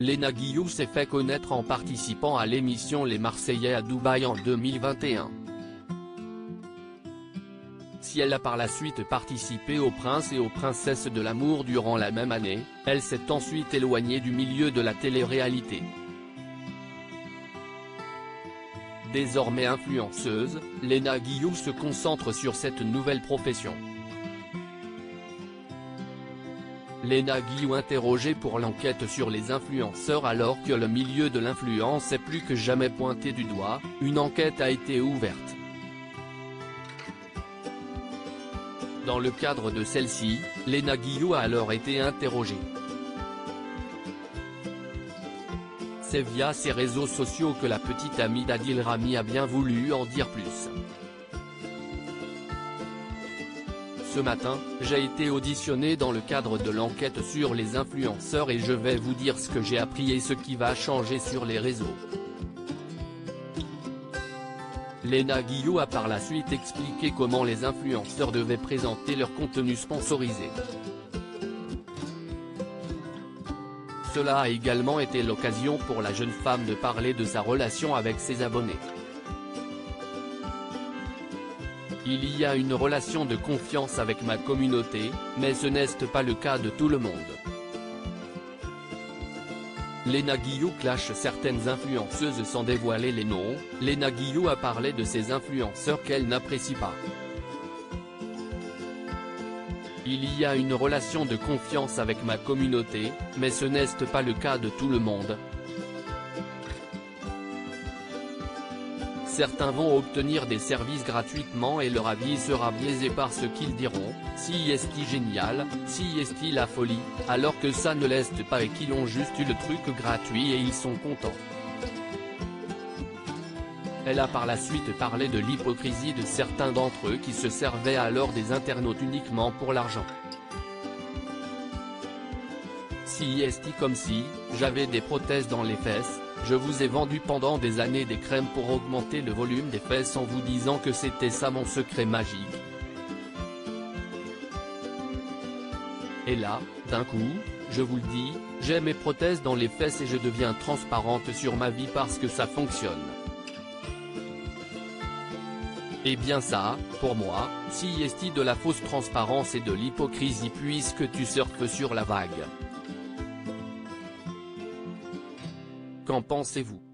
Léna Guillou s'est fait connaître en participant à l'émission Les Marseillais à Dubaï en 2021. Si elle a par la suite participé aux Princes et aux Princesses de l'amour durant la même année, elle s'est ensuite éloignée du milieu de la télé-réalité. Désormais influenceuse, Léna Guillou se concentre sur cette nouvelle profession. Léna Guillou interrogée pour l'enquête sur les influenceurs. Alors que le milieu de l'influence est plus que jamais pointé du doigt, une enquête a été ouverte. Dans le cadre de celle-ci, Léna Guillou a alors été interrogée. C'est via ses réseaux sociaux que la petite amie d'Adil Rami a bien voulu en dire plus. Ce matin, j'ai été auditionnée dans le cadre de l'enquête sur les influenceurs et je vais vous dire ce que j'ai appris et ce qui va changer sur les réseaux. Léna Guillou a par la suite expliqué comment les influenceurs devaient présenter leur contenu sponsorisé. Cela a également été l'occasion pour la jeune femme de parler de sa relation avec ses abonnés. Il y a une relation de confiance avec ma communauté, mais ce n'est pas le cas de tout le monde. Léna Guillou clash certaines influenceuses sans dévoiler les noms. Léna Guillou a parlé de ces influenceurs qu'elle n'apprécie pas. Il y a une relation de confiance avec ma communauté, mais ce n'est pas le cas de tout le monde. Certains vont obtenir des services gratuitement et leur avis sera biaisé par ce qu'ils diront, si est génial, si est la folie, alors que ça ne l'est pas et qu'ils ont juste eu le truc gratuit et ils sont contents. Elle a par la suite parlé de l'hypocrisie de certains d'entre eux qui se servaient alors des internautes uniquement pour l'argent. Si est comme si, j'avais des prothèses dans les fesses, je vous ai vendu pendant des années des crèmes pour augmenter le volume des fesses en vous disant que c'était ça mon secret magique. Et là, d'un coup, je vous le dis, j'ai mes prothèses dans les fesses et je deviens transparente sur ma vie parce que ça fonctionne. Et bien ça, pour moi, si est de la fausse transparence et de l'hypocrisie puisque tu surfes sur la vague. Qu'en pensez-vous ?